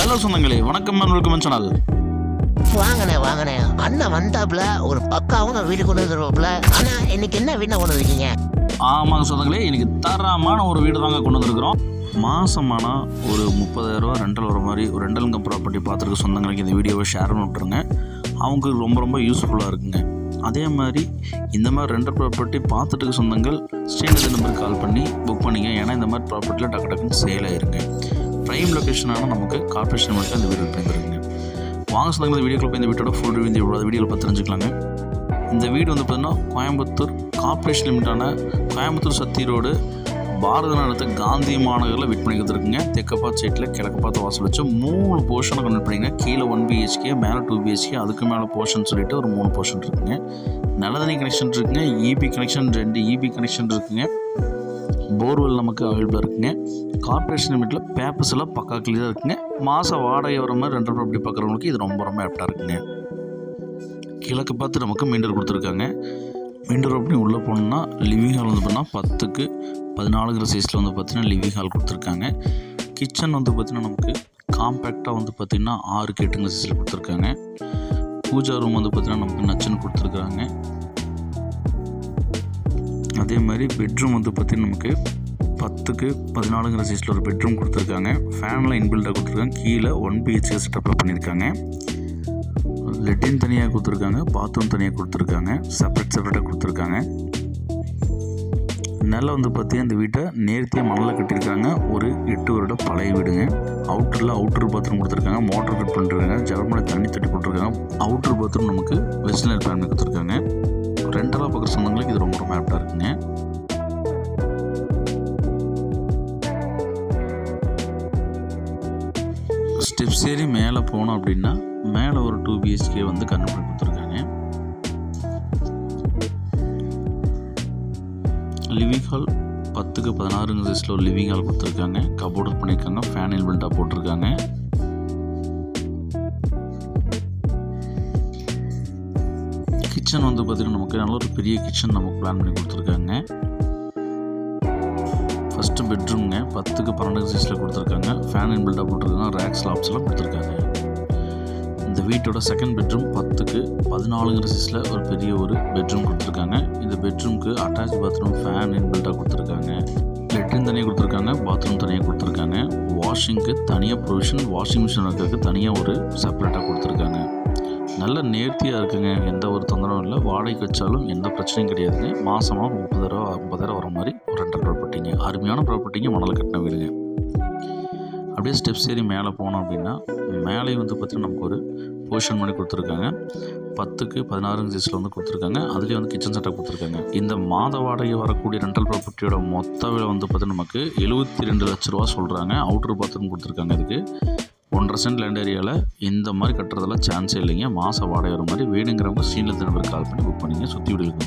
Hello சொந்தங்களே, வணக்கம் and welcome channel. வாங்கண்ணே அண்ணன் வந்தாப்புல ஒரு பக்காவும் வீடு கொண்டு வந்துருவாப்புல. ஆனா இன்னைக்கு என்ன வீடு கொண்டு வந்திருக்கீங்க? ஆமாங்க சொந்தங்களே, இன்னைக்கு தரமான ஒரு வீடு தாங்க கொண்டு வந்திருக்கிறோம். மாசமானா ஒரு 30,000 ரெண்டல் வர மாதிரி ஒரு ரெண்டல் இன்கம் ப்ராப்பர்ட்டி பார்த்துருக்க சொந்தங்களுக்கு இந்த வீடியோவை ஷேர் பண்ணி விட்ருங்க. அவங்களுக்கு ரொம்ப யூஸ்ஃபுல்லாக இருக்குங்க. அதே மாதிரி இந்த மாதிரி ரெண்டல் ப்ராப்பர்ட்டி பார்த்துட்டு சொந்தங்கள் ஸ்ரீநகர் நம்பருக்கு கால் பண்ணி புக் பண்ணிங்க. ஏன்னா இந்த மாதிரி ப்ராப்பர்ட்டியில் டக்குன்னு சேல் ஆயிருங்க. ப்ரைம் லொக்கேஷனான நமக்கு கார்பரேஷன் மட்டும் இந்த வீடு பண்ணிருக்குங்க. வாங்க சொந்தங்கள் இந்த வீடியோக்குள்ள போய் இந்த வீட்டோட ஃபுல் ரிவ்யூ இந்த வீடியோவில் பார்த்து தெரிஞ்சுக்கலாங்க. இந்த வீடு வந்து பார்த்தீங்கன்னா கோயம்புத்தூர் கார்பரேஷன் லிமிட்டான கோயம்புத்தூர் சத்தி ரோடு பாரத நடத்த காந்தி மாநகரில் விட் பண்ணி கொடுத்துருக்குங்க. தெற்கப்பாத்து சைட்டில் கிழக்கு பார்த்து வாசல் வச்சு 3 போர்ஷனை கன்வெர்ட் பண்ணிங்க. கீழே 1 BHK, மேலே 2 BHK, அதுக்கு மேலே போர்ஷன் சொல்லிட்டு ஒரு 3 போர்ஷன் இருக்குங்க. நல்லதண்ணி கனெக்ஷன் இருக்குங்க. EB கனெக்ஷன் 2 EB கனெக்ஷன் இருக்குங்க. போர்வெல் நமக்கு அவைலபிளாக இருக்குங்க. கார்பரேஷன் லிமிட்டில் பேப்பர்ஸ் எல்லாம் பக்கா கிளியராக இருக்குங்க. மாதம் வாடகை வர மாதிரி ரெண்டல் ப்ராப்பர்ட்டி பார்க்குறவங்களுக்கு இது ரொம்ப ஆப்டாக இருக்குங்க. கிழக்கு பார்த்து நமக்கு மெயின் டோர் கொடுத்துருக்காங்க. மெயின் டோர் அப்படி உள்ளே போனோம்னா லிவிங் ஹால் வந்து பார்த்தீங்கன்னா 10க்கு 14 சைஸில் வந்து பார்த்திங்கன்னா லிவிங் ஹால் கொடுத்துருக்காங்க. கிச்சன் வந்து பார்த்திங்கன்னா நமக்கு காம்பேக்டாக வந்து பார்த்திங்கன்னா 6க்கு 8 சைஸில் கொடுத்துருக்காங்க. பூஜா ரூம் வந்து பார்த்திங்கன்னா நமக்கு நச்சுன்னு கொடுத்துருக்காங்க. அதே மாதிரி பெட்ரூம் வந்து பார்த்திங்கன்னா நமக்கு 10க்கு 14 சைஸில் ஒரு பெட்ரூம் கொடுத்துருக்காங்க. ஃபேன்லாம் இன்பில்டாக கொடுத்துருக்காங்க. கீழே 1 BHK செட்டப்பில் பண்ணியிருக்காங்க. லெட்டின் தனியாக கொடுத்துருக்காங்க, பாத்ரூம் தனியாக கொடுத்துருக்காங்க, செப்பரேட்டாக கொடுத்துருக்காங்க. நிலம் வந்து பார்த்திங்கன்னா இந்த வீட்டை நேர்த்தியாக மணலில் கட்டியிருக்காங்க. ஒரு 8 வருட பழைய வீடுங்க. அவுட்டர் பாத்ரூம் கொடுத்துருக்காங்க. மோட்டர் ஃபிட் பண்ணிருக்காங்க. ஜலமலை தண்ணி தட்டி போட்டிருக்காங்க. அவுட்டர் பாத்ரூம் நமக்கு வெஸ்டர்ன் பிளான் கொடுத்துருக்காங்க. ரெண்டலாக பார்க்குற சொந்தங்களுக்கு இது ரொம்ப ஆப்டாக இருக்குங்க. ஸ்டெப்ஸ் ஏறி மேலே போனோம் அப்படின்னா மேலே ஒரு 2 BHK வந்து கன்வெர்ட் பண்ணி கொடுத்துருக்காங்க. லிவிங் ஹால் 10க்கு 16 சைஸில் ஒரு லிவிங் ஹால் கொடுத்துருக்காங்க. கபோர்டு பண்ணியிருக்காங்க. ஃபேன் இன்பில்டாக போட்டிருக்காங்க. கிச்சன் வந்து பார்த்திங்கன்னா நமக்கு நல்ல ஒரு பெரிய கிச்சன் நமக்கு பிளான் பண்ணி கொடுத்துருக்காங்க. ஃபஸ்ட்டு பெட்ரூம்ங்க 10க்கு 12 சைஸில் கொடுத்துருக்காங்க. ஃபேன் இன்பில்டாக போட்டிருக்காங்க. ரேக் ஸ்லாப்ஸ் எல்லாம் கொடுத்துருக்காங்க. இந்த வீட்டோட செகண்ட் பெட்ரூம் 10க்கு 14 சைஸில் ஒரு பெரிய ஒரு பெட்ரூம் கொடுத்துருக்காங்க. இந்த பெட்ரூம்க்கு அட்டாச் பாத்ரூம், ஃபேன் இன்பில்டாக கொடுத்துருக்காங்க. லெட்ரின் தனியாக கொடுத்துருக்காங்க. பாத்ரூம் தனியாக கொடுத்துருக்காங்க. வாஷிங்க்கு தனியாக ப்ரொவிஷன், வாஷிங் மிஷின் இருக்கிறதுக்கு தனியாக ஒரு செப்பரேட்டாக கொடுத்துருக்காங்க. நல்ல நேர்த்தியாக இருக்குங்க. எந்த ஒரு தொந்தரவும் இல்லை. வாடகைக்கு வச்சாலும் எந்த பிரச்சனையும் கிடையாதுங்க. மாதமாக 30,000 50,000 வர மாதிரி ஒரு ரெண்டல் ப்ராப்பர்ட்டிங்க. அருமையான ப்ராப்பர்ட்டிங்க. மணல் கட்டின வீடுங்க. அப்படியே ஸ்டெப்ஸ் ஏறி மேலே போனோம் அப்படின்னா மேலே வந்து பார்த்திங்கன்னா நமக்கு ஒரு போர்ஷன் பண்ணி கொடுத்துருக்காங்க. 10க்கு 16 சைஸில் வந்து கொடுத்துருக்காங்க. அதுலேயே வந்து கிச்சன் செட்டப் கொடுத்துருக்காங்க. இந்த மாத வாடகை வரக்கூடிய ரெண்டல் ப்ராப்பர்ட்டியோட மொத்த விலை வந்து பார்த்திங்கன்னா நமக்கு 72 லட்ச ரூபா சொல்கிறாங்க. அவுட்டர் பாத்ரூம் கொடுத்துருக்காங்க. இதுக்கு 1.5 சென்ட் லேண்ட் ஏரியாவில் இந்த மாதிரி கட்டுறதெல்லாம் சான்ஸே இல்லைங்க. மாத வாடகை வர மாதிரி வேணுங்கிறவங்க ஸ்ரீநகர் நம்பருக்கு கால் பண்ணி புக் பண்ணிங்க. சுற்றி வீடுகளுக்கு